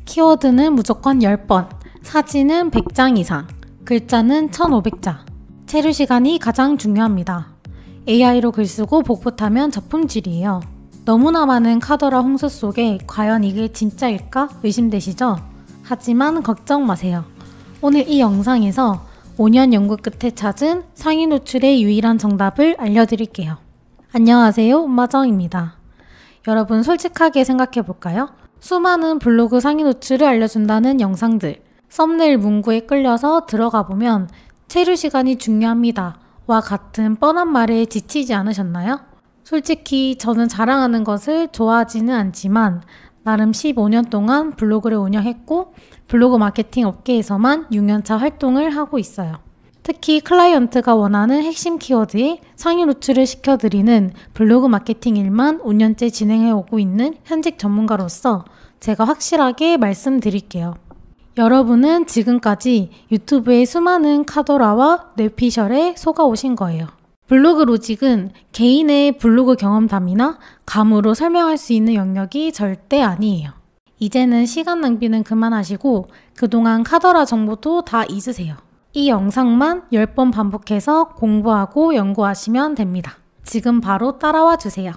키워드는 무조건 10번, 사진은 100장 이상, 글자는 1500자. 체류 시간이 가장 중요합니다. AI로 글 쓰고 복붙하면 저품질이에요. 너무나 많은 카더라 홍수 속에 과연 이게 진짜일까 의심되시죠? 하지만 걱정 마세요. 오늘 이 영상에서 5년 연구 끝에 찾은 상위 노출의 유일한 정답을 알려드릴게요. 안녕하세요, 엄마정입니다. 여러분 솔직하게 생각해볼까요? 수많은 블로그 상위 노출을 알려준다는 영상들, 썸네일 문구에 끌려서 들어가보면 체류 시간이 중요합니다 와 같은 뻔한 말에 지치지 않으셨나요? 솔직히 저는 자랑하는 것을 좋아하지는 않지만 나름 15년 동안 블로그를 운영했고 블로그 마케팅 업계에서만 6년차 활동을 하고 있어요. 특히 클라이언트가 원하는 핵심 키워드에 상위 노출을 시켜드리는 블로그 마케팅 일만 5년째 진행해오고 있는 현직 전문가로서 제가 확실하게 말씀드릴게요. 여러분은 지금까지 유튜브의 수많은 카더라와 뇌피셜에 속아오신 거예요. 블로그 로직은 개인의 블로그 경험담이나 감으로 설명할 수 있는 영역이 절대 아니에요. 이제는 시간 낭비는 그만하시고 그동안 카더라 정보도 다 잊으세요. 이 영상만 10번 반복해서 공부하고 연구하시면 됩니다. 지금 바로 따라와 주세요.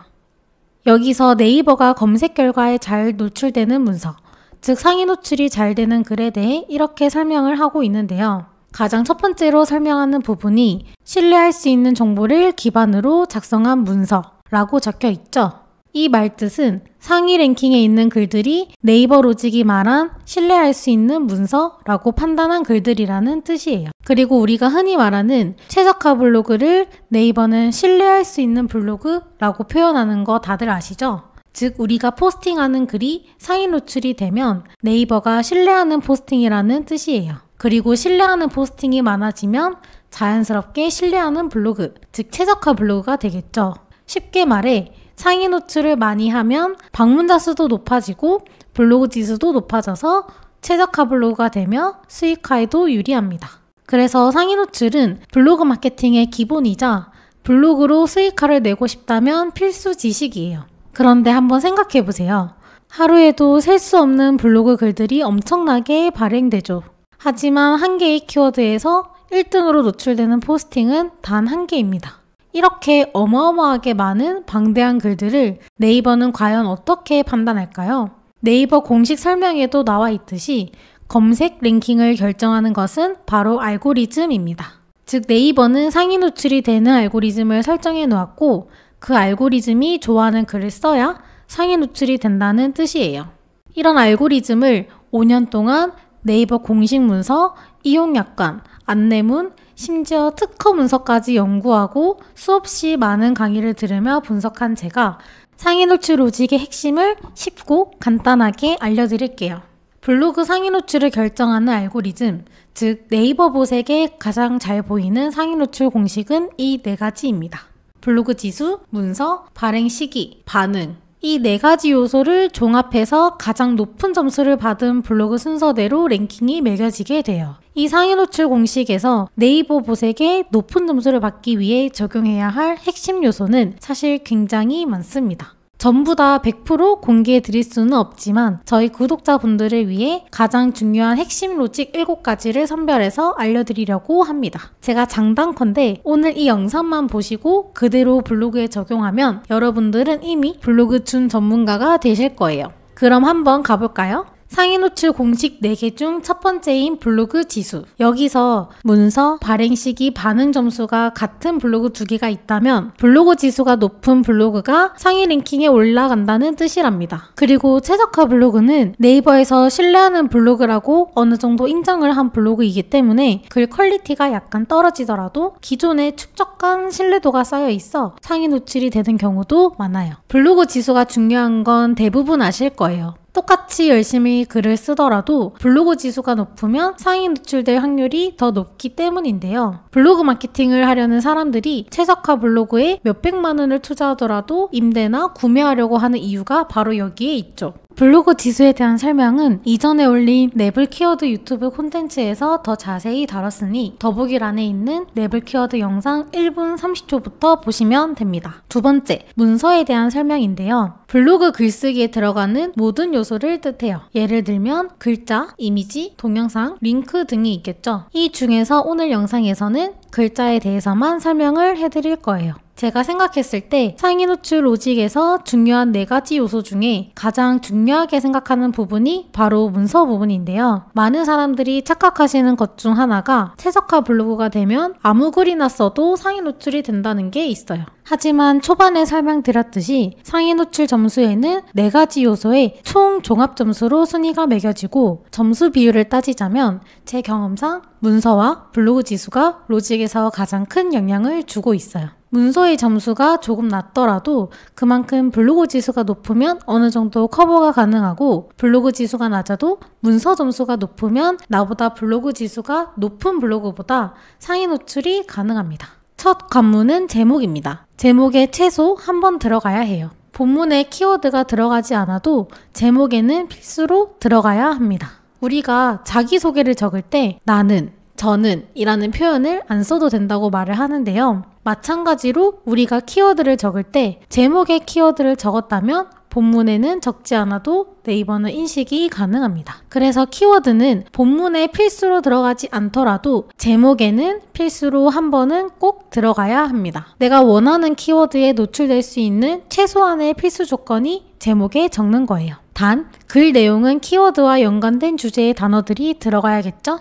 여기서 네이버가 검색 결과에 잘 노출되는 문서, 즉 상위 노출이 잘 되는 글에 대해 이렇게 설명을 하고 있는데요. 가장 첫 번째로 설명하는 부분이 신뢰할 수 있는 정보를 기반으로 작성한 문서라고 적혀 있죠. 이 말뜻은 상위 랭킹에 있는 글들이 네이버 로직이 말한 신뢰할 수 있는 문서라고 판단한 글들이라는 뜻이에요. 그리고 우리가 흔히 말하는 최적화 블로그를 네이버는 신뢰할 수 있는 블로그라고 표현하는 거 다들 아시죠? 즉 우리가 포스팅하는 글이 상위 노출이 되면 네이버가 신뢰하는 포스팅이라는 뜻이에요. 그리고 신뢰하는 포스팅이 많아지면 자연스럽게 신뢰하는 블로그, 즉 최적화 블로그가 되겠죠. 쉽게 말해 상위 노출을 많이 하면 방문자 수도 높아지고 블로그 지수도 높아져서 최적화 블로그가 되며 수익화에도 유리합니다. 그래서 상위 노출은 블로그 마케팅의 기본이자 블로그로 수익화를 내고 싶다면 필수 지식이에요. 그런데 한번 생각해보세요. 하루에도 셀 수 없는 블로그 글들이 엄청나게 발행되죠. 하지만 한 개의 키워드에서 1등으로 노출되는 포스팅은 단 한 개입니다. 이렇게 어마어마하게 많은 방대한 글들을 네이버는 과연 어떻게 판단할까요? 네이버 공식 설명에도 나와 있듯이 검색 랭킹을 결정하는 것은 바로 알고리즘입니다. 즉 네이버는 상위 노출이 되는 알고리즘을 설정해 놓았고 그 알고리즘이 좋아하는 글을 써야 상위 노출이 된다는 뜻이에요. 이런 알고리즘을 5년 동안 네이버 공식 문서, 이용 약관, 안내문, 심지어 특허 문서까지 연구하고 수없이 많은 강의를 들으며 분석한 제가 상위 노출 로직의 핵심을 쉽고 간단하게 알려드릴게요. 블로그 상위 노출을 결정하는 알고리즘, 즉 네이버 보색에 가장 잘 보이는 상위 노출 공식은 이 4가지입니다. 블로그 지수, 문서, 발행 시기, 반응. 이 4가지 요소를 종합해서 가장 높은 점수를 받은 블로그 순서대로 랭킹이 매겨지게 돼요. 이 상위 노출 공식에서 네이버 보색에 높은 점수를 받기 위해 적용해야 할 핵심 요소는 사실 굉장히 많습니다. 전부 다 100% 공개해 드릴 수는 없지만 저희 구독자분들을 위해 가장 중요한 핵심 로직 7가지를 선별해서 알려드리려고 합니다. 제가 장단컨대 오늘 이 영상만 보시고 그대로 블로그에 적용하면 여러분들은 이미 블로그 준 전문가가 되실 거예요. 그럼 한번 가볼까요? 상위 노출 공식 4개 중 첫 번째인 블로그 지수. 여기서 문서, 발행 시기, 반응 점수가 같은 블로그 2개가 있다면 블로그 지수가 높은 블로그가 상위 랭킹에 올라간다는 뜻이랍니다. 그리고 최적화 블로그는 네이버에서 신뢰하는 블로그라고 어느 정도 인정을 한 블로그이기 때문에 글 퀄리티가 약간 떨어지더라도 기존에 축적한 신뢰도가 쌓여 있어 상위 노출이 되는 경우도 많아요. 블로그 지수가 중요한 건 대부분 아실 거예요. 똑같이 열심히 글을 쓰더라도 블로그 지수가 높으면 상위 노출될 확률이 더 높기 때문인데요. 블로그 마케팅을 하려는 사람들이 최적화 블로그에 몇백만 원을 투자하더라도 임대나 구매하려고 하는 이유가 바로 여기에 있죠. 블로그 지수에 대한 설명은 이전에 올린 랩을 키워드 유튜브 콘텐츠에서 더 자세히 다뤘으니 더보기란에 있는 랩을 키워드 영상 1분 30초부터 보시면 됩니다. 두 번째, 문서에 대한 설명인데요. 블로그 글쓰기에 들어가는 모든 요소를 뜻해요. 예를 들면 글자, 이미지, 동영상, 링크 등이 있겠죠. 이 중에서 오늘 영상에서는 글자에 대해서만 설명을 해드릴 거예요. 제가 생각했을 때 상위 노출 로직에서 중요한 4가지 요소 중에 가장 중요하게 생각하는 부분이 바로 문서 부분인데요. 많은 사람들이 착각하시는 것 중 하나가 최적화 블로그가 되면 아무 글이나 써도 상위 노출이 된다는 게 있어요. 하지만 초반에 설명드렸듯이 상위 노출 점수에는 4가지 요소의 총 종합 점수로 순위가 매겨지고 점수 비율을 따지자면 제 경험상 문서와 블로그 지수가 로직에서 가장 큰 영향을 주고 있어요. 문서의 점수가 조금 낮더라도 그만큼 블로그 지수가 높으면 어느 정도 커버가 가능하고 블로그 지수가 낮아도 문서 점수가 높으면 나보다 블로그 지수가 높은 블로그보다 상위 노출이 가능합니다. 첫 관문은 제목입니다. 제목에 최소 한 번 들어가야 해요. 본문에 키워드가 들어가지 않아도 제목에는 필수로 들어가야 합니다. 우리가 자기소개를 적을 때 나는, 저는 이라는 표현을 안 써도 된다고 말을 하는데요. 마찬가지로 우리가 키워드를 적을 때 제목에 키워드를 적었다면 본문에는 적지 않아도 네이버는 인식이 가능합니다. 그래서 키워드는 본문에 필수로 들어가지 않더라도 제목에는 필수로 한 번은 꼭 들어가야 합니다. 내가 원하는 키워드에 노출될 수 있는 최소한의 필수 조건이 제목에 적는 거예요. 단, 글 내용은 키워드와 연관된 주제의 단어들이 들어가야겠죠?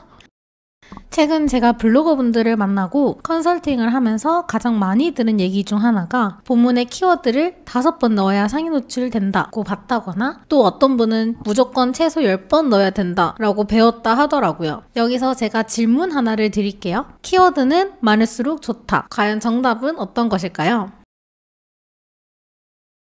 최근 제가 블로거 분들을 만나고 컨설팅을 하면서 가장 많이 들은 얘기 중 하나가 본문에 키워드를 5번 넣어야 상위 노출 된다고 봤다거나 또 어떤 분은 무조건 최소 10번 넣어야 된다라고 배웠다 하더라고요. 여기서 제가 질문 하나를 드릴게요. 키워드는 많을수록 좋다. 과연 정답은 어떤 것일까요?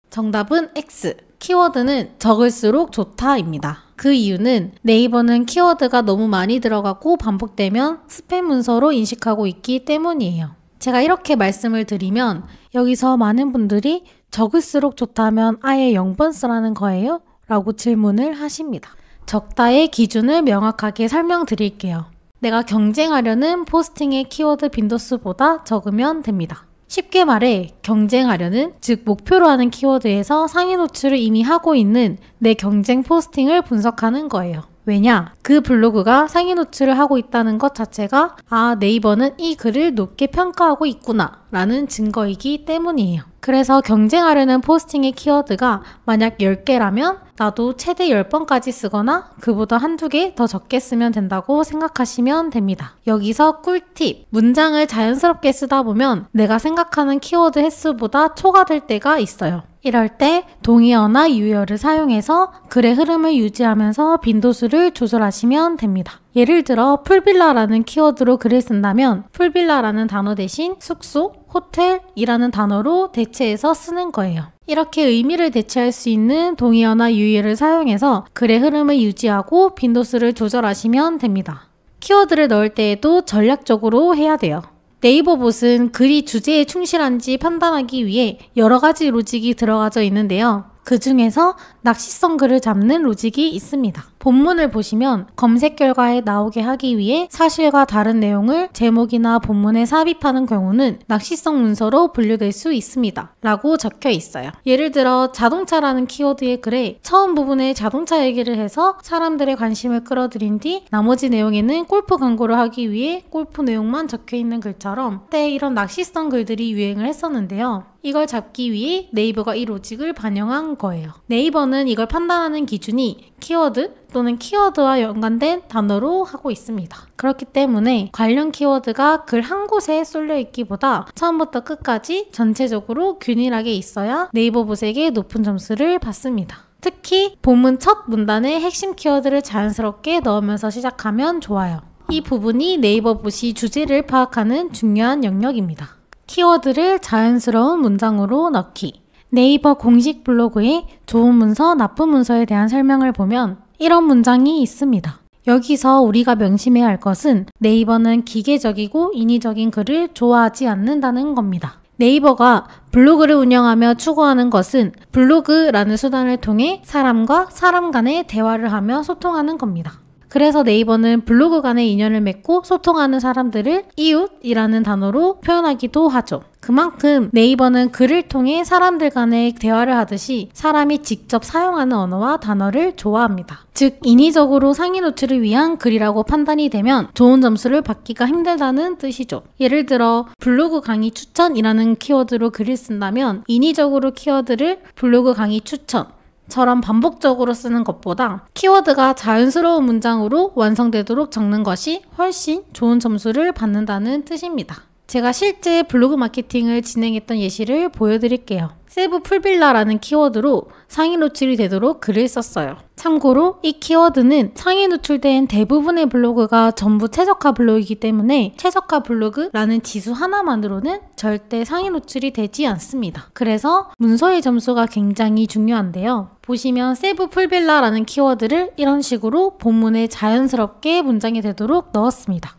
정답은 X. 키워드는 적을수록 좋다입니다. 그 이유는 네이버는 키워드가 너무 많이 들어가고 반복되면 스팸 문서로 인식하고 있기 때문이에요. 제가 이렇게 말씀을 드리면 여기서 많은 분들이 적을수록 좋다면 아예 0번 쓰라는 거예요? 라고 질문을 하십니다. 적다의 기준을 명확하게 설명드릴게요. 내가 경쟁하려는 포스팅의 키워드 빈도수보다 적으면 됩니다. 쉽게 말해 경쟁하려는, 즉 목표로 하는 키워드에서 상위 노출을 이미 하고 있는 내 경쟁 포스팅을 분석하는 거예요. 왜냐? 그 블로그가 상위 노출을 하고 있다는 것 자체가 네이버는 이 글을 높게 평가하고 있구나 라는 증거이기 때문이에요. 그래서 경쟁하려는 포스팅의 키워드가 만약 10개라면 나도 최대 10번까지 쓰거나 그보다 한두 개 더 적게 쓰면 된다고 생각하시면 됩니다. 여기서 꿀팁! 문장을 자연스럽게 쓰다 보면 내가 생각하는 키워드 횟수보다 초과될 때가 있어요. 이럴 때 동의어나 유의어를 사용해서 글의 흐름을 유지하면서 빈도수를 조절하시면 됩니다. 예를 들어 풀빌라라는 키워드로 글을 쓴다면 풀빌라라는 단어 대신 숙소, 호텔이라는 단어로 대체해서 쓰는 거예요. 이렇게 의미를 대체할 수 있는 동의어나 유의어를 사용해서 글의 흐름을 유지하고 빈도수를 조절하시면 됩니다. 키워드를 넣을 때에도 전략적으로 해야 돼요. 네이버 봇은 글이 주제에 충실한지 판단하기 위해 여러 가지 로직이 들어가져 있는데요. 그 중에서 낚시성 글을 잡는 로직이 있습니다. 본문을 보시면 검색 결과에 나오게 하기 위해 사실과 다른 내용을 제목이나 본문에 삽입하는 경우는 낚시성 문서로 분류될 수 있습니다. 라고 적혀 있어요. 예를 들어 자동차라는 키워드의 글에 처음 부분에 자동차 얘기를 해서 사람들의 관심을 끌어들인 뒤 나머지 내용에는 골프 광고를 하기 위해 골프 내용만 적혀 있는 글처럼 그때 이런 낚시성 글들이 유행을 했었는데요. 이걸 잡기 위해 네이버가 이 로직을 반영한 거예요. 네이버는 이걸 판단하는 기준이 키워드 또는 키워드와 연관된 단어로 하고 있습니다. 그렇기 때문에 관련 키워드가 글 한 곳에 쏠려 있기보다 처음부터 끝까지 전체적으로 균일하게 있어야 네이버 봇에게 높은 점수를 받습니다. 특히 본문 첫 문단에 핵심 키워드를 자연스럽게 넣으면서 시작하면 좋아요. 이 부분이 네이버 봇이 주제를 파악하는 중요한 영역입니다. 키워드를 자연스러운 문장으로 넣기. 네이버 공식 블로그에 좋은 문서, 나쁜 문서에 대한 설명을 보면 이런 문장이 있습니다. 여기서 우리가 명심해야 할 것은 네이버는 기계적이고 인위적인 글을 좋아하지 않는다는 겁니다. 네이버가 블로그를 운영하며 추구하는 것은 블로그라는 수단을 통해 사람과 사람 간의 대화를 하며 소통하는 겁니다. 그래서 네이버는 블로그 간의 인연을 맺고 소통하는 사람들을 이웃이라는 단어로 표현하기도 하죠. 그만큼 네이버는 글을 통해 사람들 간의 대화를 하듯이 사람이 직접 사용하는 언어와 단어를 좋아합니다. 즉, 인위적으로 상위 노출을 위한 글이라고 판단이 되면 좋은 점수를 받기가 힘들다는 뜻이죠. 예를 들어 블로그 강의 추천이라는 키워드로 글을 쓴다면 인위적으로 키워드를 블로그 강의 추천 처럼 반복적으로 쓰는 것보다 키워드가 자연스러운 문장으로 완성되도록 적는 것이 훨씬 좋은 점수를 받는다는 뜻입니다. 제가 실제 블로그 마케팅을 진행했던 예시를 보여드릴게요. 세부 풀빌라라는 키워드로 상위 노출이 되도록 글을 썼어요. 참고로 이 키워드는 상위 노출된 대부분의 블로그가 전부 최저가 블로그이기 때문에 최저가 블로그라는 지수 하나만으로는 절대 상위 노출이 되지 않습니다. 그래서 문서의 점수가 굉장히 중요한데요. 보시면 세부 풀빌라라는 키워드를 이런 식으로 본문에 자연스럽게 문장이 되도록 넣었습니다.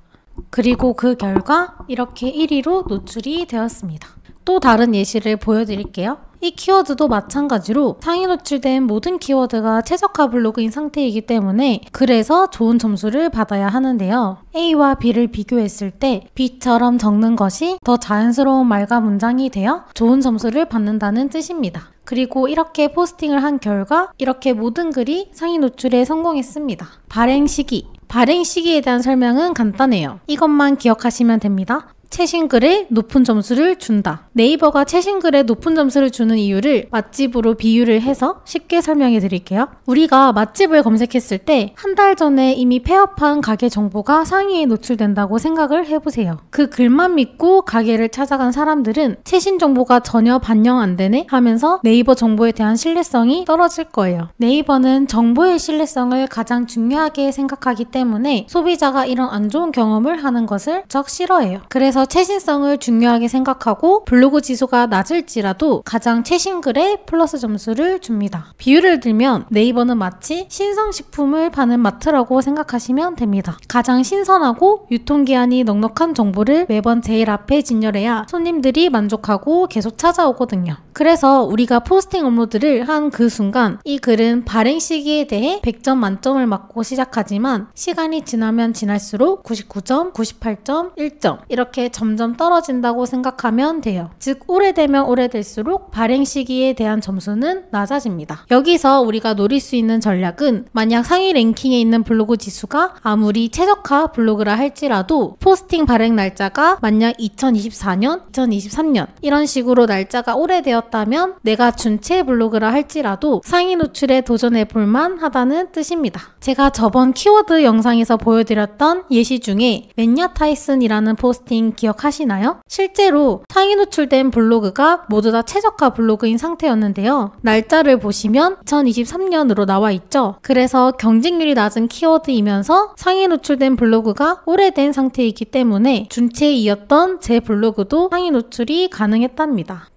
그리고 그 결과 이렇게 1위로 노출이 되었습니다. 또 다른 예시를 보여드릴게요. 이 키워드도 마찬가지로 상위 노출된 모든 키워드가 최저가 블로그인 상태이기 때문에 그래서 좋은 점수를 받아야 하는데요. A와 B를 비교했을 때 B처럼 적는 것이 더 자연스러운 말과 문장이 되어 좋은 점수를 받는다는 뜻입니다. 그리고 이렇게 포스팅을 한 결과 이렇게 모든 글이 상위 노출에 성공했습니다. 발행 시기에 대한 설명은 간단해요. 이것만 기억하시면 됩니다. 최신 글에 높은 점수를 준다. 네이버가 최신 글에 높은 점수를 주는 이유를 맛집으로 비유를 해서 쉽게 설명해 드릴게요. 우리가 맛집을 검색했을 때 한 달 전에 이미 폐업한 가게 정보가 상위에 노출된다고 생각을 해보세요. 그 글만 믿고 가게를 찾아간 사람들은 최신 정보가 전혀 반영 안 되네 하면서 네이버 정보에 대한 신뢰성이 떨어질 거예요. 네이버는 정보의 신뢰성을 가장 중요하게 생각하기 때문에 소비자가 이런 안 좋은 경험을 하는 것을 적 싫어해요. 그래서 최신성을 중요하게 생각하고 블로그 지수가 낮을지라도 가장 최신 글에 플러스 점수를 줍니다. 비유를 들면 네이버는 마치 신성식품을 파는 마트라고 생각하시면 됩니다. 가장 신선하고 유통기한이 넉넉한 정보를 매번 제일 앞에 진열해야 손님들이 만족하고 계속 찾아오거든요. 그래서 우리가 포스팅 업로드를 한 그 순간 이 글은 발행 시기에 대해 100점 만점을 맞고 시작하지만 시간이 지나면 지날수록 99점, 98점, 1점 이렇게 점점 떨어진다고 생각하면 돼요. 즉 오래되면 오래될수록 발행 시기에 대한 점수는 낮아집니다. 여기서 우리가 노릴 수 있는 전략은 만약 상위 랭킹에 있는 블로그 지수가 아무리 최저가 블로그라 할지라도 포스팅 발행 날짜가 만약 2024년, 2023년 이런 식으로 날짜가 오래되었다면 내가 준체 블로그라 할지라도 상위 노출에 도전해 볼만 하다는 뜻입니다. 제가 저번 키워드 영상에서 보여드렸던 예시 중에 맨야 타이슨이라는 포스팅 기억하시나요? 실제로 상위 노출된 블로그가 모두 다 최저가 블로그인 상태였는데요. 날짜를 보시면 2023년으로 나와 있죠. 그래서 경쟁률이 낮은 키워드이면서 상위 노출된 블로그가 오래된 상태이기 때문에 준체에 이었던 제 블로그도 상위 노출이 가능했답니다.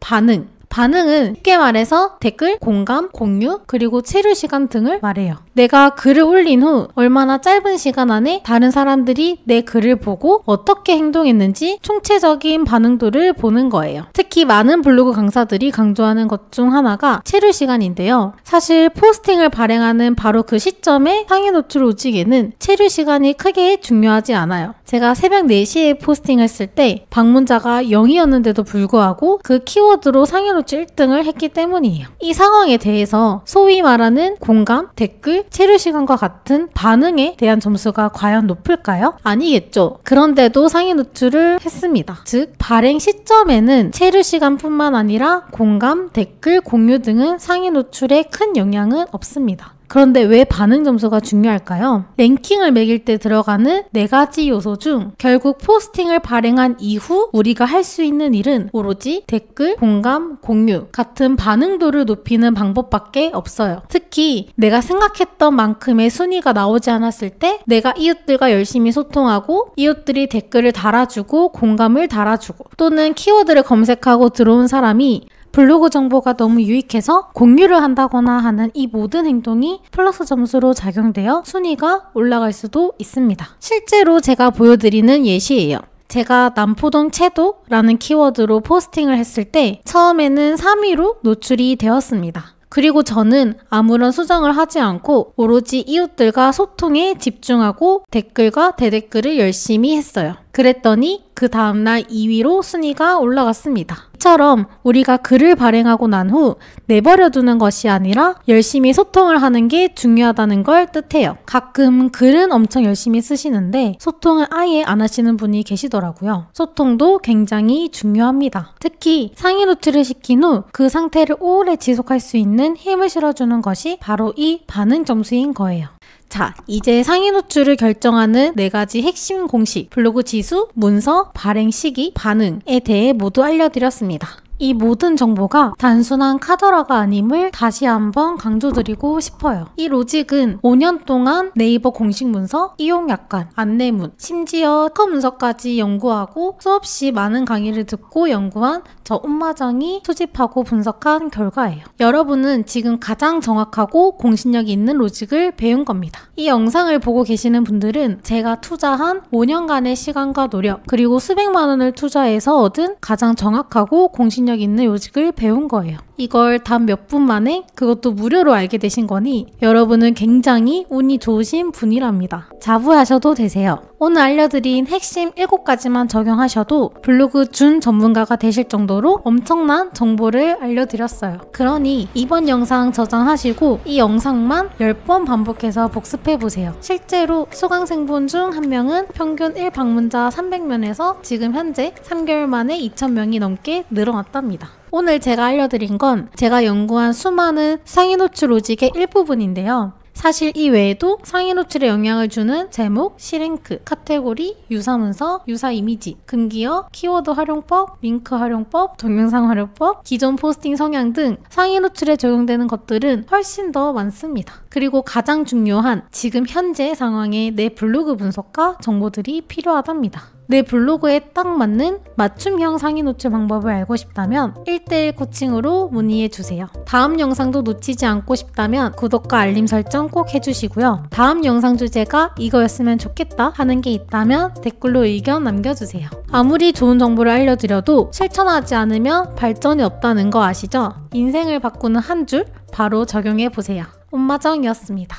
반응은 쉽게 말해서 댓글, 공감, 공유, 그리고 체류 시간 등을 말해요. 내가 글을 올린 후 얼마나 짧은 시간 안에 다른 사람들이 내 글을 보고 어떻게 행동했는지 총체적인 반응도를 보는 거예요. 특히 많은 블로그 강사들이 강조하는 것 중 하나가 체류 시간인데요. 사실 포스팅을 발행하는 바로 그 시점에 상위 노출 오직에는 체류 시간이 크게 중요하지 않아요. 제가 새벽 4시에 포스팅을 했을 때 방문자가 0이었는데도 불구하고 그 키워드로 상위 노출 1등을 했기 때문이에요. 이 상황에 대해서 소위 말하는 공감, 댓글, 체류 시간과 같은 반응에 대한 점수가 과연 높을까요? 아니겠죠. 그런데도 상위 노출을 했습니다. 즉 발행 시점에는 체류 시간뿐만 아니라 공감, 댓글, 공유 등은 상위 노출에 큰 영향은 없습니다. 그런데 왜 반응 점수가 중요할까요? 랭킹을 매길 때 들어가는 4가지 요소 중 결국 포스팅을 발행한 이후 우리가 할 수 있는 일은 오로지 댓글, 공감, 공유 같은 반응도를 높이는 방법밖에 없어요. 특히 내가 생각했던 만큼의 순위가 나오지 않았을 때 내가 이웃들과 열심히 소통하고 이웃들이 댓글을 달아주고 공감을 달아주고 또는 키워드를 검색하고 들어온 사람이 블로그 정보가 너무 유익해서 공유를 한다거나 하는 이 모든 행동이 플러스 점수로 작용되어 순위가 올라갈 수도 있습니다. 실제로 제가 보여드리는 예시예요. 제가 남포동 채도라는 키워드로 포스팅을 했을 때 처음에는 3위로 노출이 되었습니다. 그리고 저는 아무런 수정을 하지 않고 오로지 이웃들과 소통에 집중하고 댓글과 대댓글을 열심히 했어요. 그랬더니 그 다음날 2위로 순위가 올라갔습니다. 이처럼 우리가 글을 발행하고 난 후 내버려 두는 것이 아니라 열심히 소통을 하는 게 중요하다는 걸 뜻해요. 가끔 글은 엄청 열심히 쓰시는데 소통을 아예 안 하시는 분이 계시더라고요. 소통도 굉장히 중요합니다. 특히 상위 노출을 시킨 후 그 상태를 오래 지속할 수 있는 힘을 실어주는 것이 바로 이 반응 점수인 거예요. 자, 이제 상위 노출을 결정하는 4가지 핵심 공식, 블로그 지수, 문서, 발행 시기, 반응에 대해 모두 알려드렸습니다. 이 모든 정보가 단순한 카더라가 아님을 다시 한번 강조드리고 싶어요. 이 로직은 5년 동안 네이버 공식 문서, 이용 약관, 안내문, 심지어 특허 문서까지 연구하고 수없이 많은 강의를 듣고 연구한 저 엄마정이 수집하고 분석한 결과예요. 여러분은 지금 가장 정확하고 공신력이 있는 로직을 배운 겁니다. 이 영상을 보고 계시는 분들은 제가 투자한 5년간의 시간과 노력, 그리고 수백만 원을 투자해서 얻은 가장 정확하고 공신력 있는 요직을 배운 거예요. 이걸 단 몇 분 만에 그것도 무료로 알게 되신 거니 여러분은 굉장히 운이 좋으신 분이랍니다. 자부하셔도 되세요. 오늘 알려드린 핵심 7가지만 적용하셔도 블로그 준 전문가가 되실 정도로 엄청난 정보를 알려드렸어요. 그러니 이번 영상 저장하시고 이 영상만 10번 반복해서 복습해보세요. 실제로 수강생분 중 한 명은 평균 1방문자 300명에서 지금 현재 3개월 만에 2,000명이 넘게 늘어났답니다. 오늘 제가 알려드린 건 제가 연구한 수많은 상위 노출 로직의 일부분인데요. 사실 이 외에도 상위 노출에 영향을 주는 제목, C랭크, 카테고리, 유사 문서, 유사 이미지, 금기어, 키워드 활용법, 링크 활용법, 동영상 활용법, 기존 포스팅 성향 등 상위 노출에 적용되는 것들은 훨씬 더 많습니다. 그리고 가장 중요한 지금 현재 상황의 내 블로그 분석과 정보들이 필요하답니다. 내 블로그에 딱 맞는 맞춤형 상위 노출 방법을 알고 싶다면 1:1 코칭으로 문의해주세요. 다음 영상도 놓치지 않고 싶다면 구독과 알림 설정 꼭 해주시고요. 다음 영상 주제가 이거였으면 좋겠다 하는 게 있다면 댓글로 의견 남겨주세요. 아무리 좋은 정보를 알려드려도 실천하지 않으면 발전이 없다는 거 아시죠? 인생을 바꾸는 한 줄 바로 적용해보세요. 엄마정이었습니다.